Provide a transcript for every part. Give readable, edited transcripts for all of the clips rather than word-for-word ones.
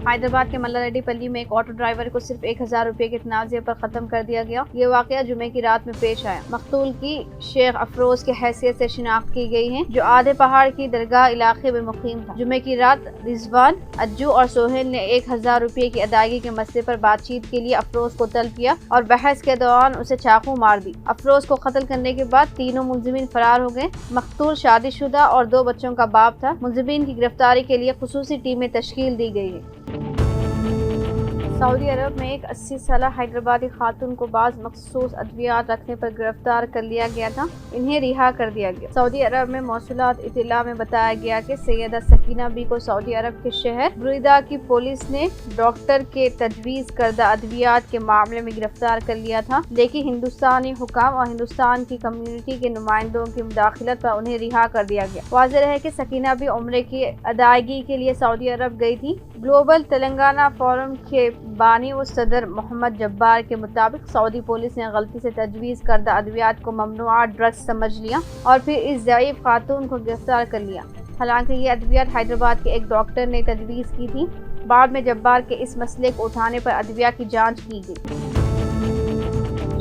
حیدرآباد کے ملا ریڈی پلی میں ایک آٹو ڈرائیور کو صرف 1000 روپے کے تنازع پر ختم کر دیا گیا۔ یہ واقعہ جمعے کی رات میں پیش آیا۔ مقتول کی شیخ افروز کی حیثیت سے شناخت کی گئی ہے، جو آدھے پہاڑ کی درگاہ علاقے میں مقیم تھا۔ جمعے کی رات رضوان، اجو اور سہیل نے 1000 روپے کی ادائیگی کے مسئلے پر بات چیت کے لیے افروز کو طلب کیا اور بحث کے دوران اسے چاقو مار دی۔ افروز کو قتل کرنے کے بعد تینوں ملزمین فرار ہو گئے۔ مقتول شادی شدہ اور 2 بچوں کا باپ تھا۔ ملزمین کی گرفتاری کے لیے خصوصی ٹیمیں تشکیل دی گئی ہیں۔ سعودی عرب میں ایک 80 سالہ حیدرآبادی خاتون کو بعض مخصوص ادویات رکھنے پر گرفتار کر لیا گیا تھا۔ انہیں رہا کر دیا گیا۔ سعودی عرب میں موصولات اطلاع میں بتایا گیا کہ سیدہ سکینہ بی کو سعودی عرب کے شہر بریدہ کی پولیس نے ڈاکٹر کے تجویز کردہ ادویات کے معاملے میں گرفتار کر لیا تھا، لیکن ہندوستانی حکام اور ہندوستان کی کمیونٹی کے نمائندوں کی مداخلت پر انہیں رہا کر دیا گیا۔ واضح رہے کہ سکینہ بی عمرے کی ادائیگی کے لیے سعودی عرب گئی تھی۔ گلوبل تلنگانہ فورم کے بانی و صدر محمد جبار کے مطابق سعودی پولیس نے غلطی سے تجویز کردہ ادویات کو ممنوعہ ڈرگز سمجھ لیا اور پھر اس ضعیف خاتون کو گرفتار کر لیا۔ حالانکہ یہ ادویات حیدرآباد کے ایک ڈاکٹر نے تجویز کی تھی۔ بعد میں جبار کے اس مسئلے کو اٹھانے پر ادویہ کی جانچ کی گئی۔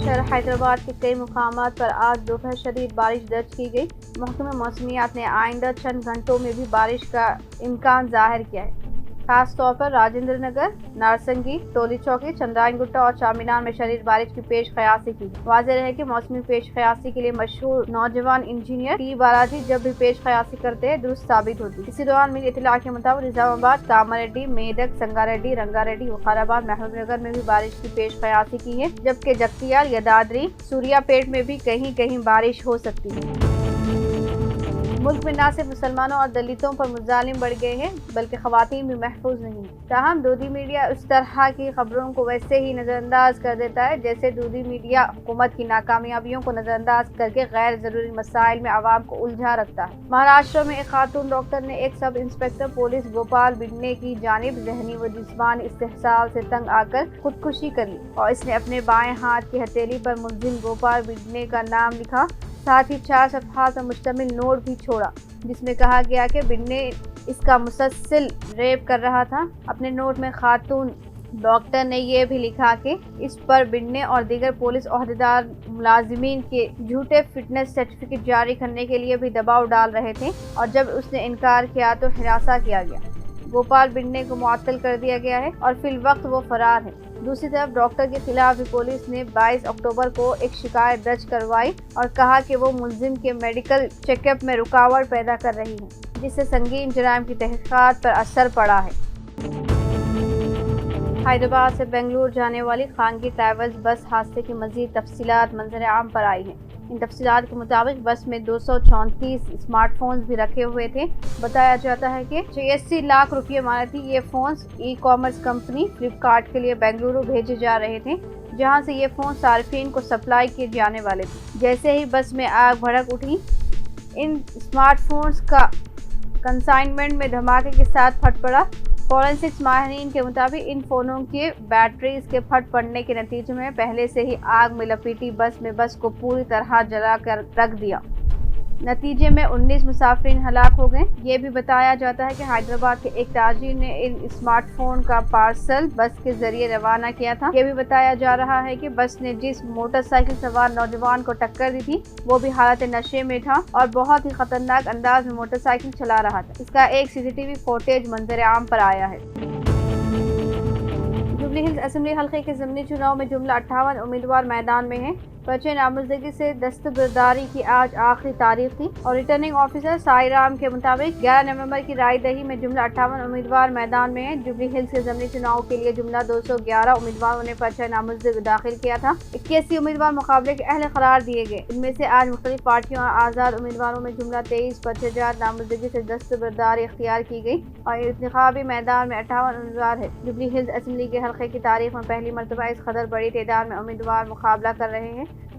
شہر حیدرآباد کے کئی مقامات پر آج دوپہر شدید بارش درج کی گئی۔ محکمہ موسمیات نے آئندہ چند گھنٹوں میں بھی بارش کا امکان ظاہر کیا ہے۔ خاص طور پر راجندر نگر، نارسنگی، ٹولی چوکی، چندرائن گٹا اور چارمینار میں شدید بارش کی پیش خیاسی کی۔ واضح رہے کہ موسمی پیش خیاسی کے لیے مشہور نوجوان انجینئر ٹی بالاجی جب بھی پیش خیاسی کرتے ہیں درست ثابت ہوتی۔ اسی دوران ملی اطلاع کے مطابق نظام آباد، کاماریڈی، میدک، سنگاریڈی، رنگاریڈی، وقار آباد، محبوب نگر میں بھی بارش کی پیش خیاسی کی ہے، جبکہ جگتیال، یدادری، سوریا پیٹ میں بھی کہیں کہیں بارش ہو سکتی ہے۔ ملک میں نہ صرف مسلمانوں اور دلتوں پر مظالم بڑھ گئے ہیں بلکہ خواتین بھی محفوظ نہیں ہیں۔ تاہم دودھی میڈیا اس طرح کی خبروں کو ویسے ہی نظر انداز کر دیتا ہے جیسے دودھی میڈیا حکومت کی ناکامیابیوں کو نظر انداز کر کے غیر ضروری مسائل میں عوام کو الجھا رکھتا ہے۔ مہاراشٹر میں ایک خاتون ڈاکٹر نے ایک سب انسپکٹر پولیس گوپال بڈنے کی جانب ذہنی و جسمانی استحصال سے تنگ آ کر خودکشی کر لی اور اس نے اپنے بائیں ہاتھ کی ہتھیلی پر ملزم گوپال بڈنے کا نام لکھا، ساتھ ہی 4 صفحات پر مشتمل نوٹ بھی چھوڑا جس میں کہا گیا کہ بڈنے اس کا مسلسل ریپ کر رہا تھا۔ اپنے نوٹ میں خاتون ڈاکٹر نے یہ بھی لکھا کہ اس پر بڈنے اور دیگر پولیس عہدیدار ملازمین کے جھوٹے فٹنس سرٹیفکیٹ جاری کرنے کے لیے بھی دباؤ ڈال رہے تھے اور جب اس نے انکار کیا تو ہراساں کیا گیا۔ گوپال بڈنے کو معطل کر دیا گیا ہے اور فی الوقت وہ فرار ہے۔ دوسری طرف ڈاکٹر کے خلاف بھی پولیس نے 22 اکتوبر کو ایک شکایت درج کروائی اور کہا کہ وہ ملزم کے میڈیکل چیک اپ میں رکاوٹ پیدا کر رہی ہے، جس سے سنگین جرائم کی تحقیقات پر اثر پڑا ہے۔ حیدرآباد سے بنگلور جانے والی خانگی ٹریولز بس حادثے کی مزید تفصیلات منظر عام پر آئی ہیں۔ ان تفصیلات کے مطابق بس میں 234 اسمارٹ فونز بھی رکھے ہوئے تھے۔ بتایا جاتا ہے کہ 86 لاکھ روپے مانتی یہ phones e commerce company Flipkart کے لیے بنگلورو بھیجے جا رہے تھے، جہاں سے یہ فون صارفین کو سپلائی کیے جانے والے تھے۔ جیسے ہی بس میں آگ بھڑک اٹھی، ان اسمارٹ فونز کا کنسائنمنٹ میں دھماکے کے ساتھ پھٹ پڑا۔ فورینسکس ماہرین کے مطابق ان فونوں کے بیٹریز کے پھٹ پڑنے کے نتیجے میں پہلے سے ہی آگ میں لپیٹی بس کو پوری طرح جلا کر رکھ دیا۔ نتیجے میں 19 مسافرین ہلاک ہو گئے۔ یہ بھی بتایا جاتا ہے کہ حیدرآباد کے ایک تاجر نے ان اسمارٹ فون کا پارسل بس کے ذریعے روانہ کیا تھا۔ یہ بھی بتایا جا رہا ہے کہ بس نے جس موٹر سائیکل سوار نوجوان کو ٹکر دی تھی وہ بھی حالت نشے میں تھا اور بہت ہی خطرناک انداز میں موٹر سائیکل چلا رہا تھا۔ اس کا ایک CCTV فوٹیج منظر عام پر آیا ہے۔ جوبلی ہلز اسمبلی حلقے کے ضمنی چناؤ میں جملہ 58 امیدوار میدان میں ہیں۔ پرچہ نامزدگی سے دستبرداری کی آج آخری تاریخ تھی اور ریٹرننگ آفیسر سائی رام کے مطابق 11 نومبر کی رائے دہی میں جملہ 58 امیدوار میدان میں ہیں۔ جوبلی ہلز کے ضمنی چناؤ کے لیے جملہ 211 امیدواروں نے پرچہ نامزدگی داخل کیا تھا۔ 81 امیدوار مقابلے کے اہل قرار دیے گئے۔ ان میں سے آج مختلف پارٹیوں اور آزاد امیدواروں میں جملہ 23 پرچہ جات نامزدگی سے دستبرداری اختیار کی گئی اور انتخابی میدان میں 58 امیدوار ہیں۔ جوبلی ہلز اسمبلی کے حلقے کی تاریخ میں پہلی مرتبہ اس قدر بڑی تعداد میں امیدوار مقابلہ کر رہے ہیں۔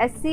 SC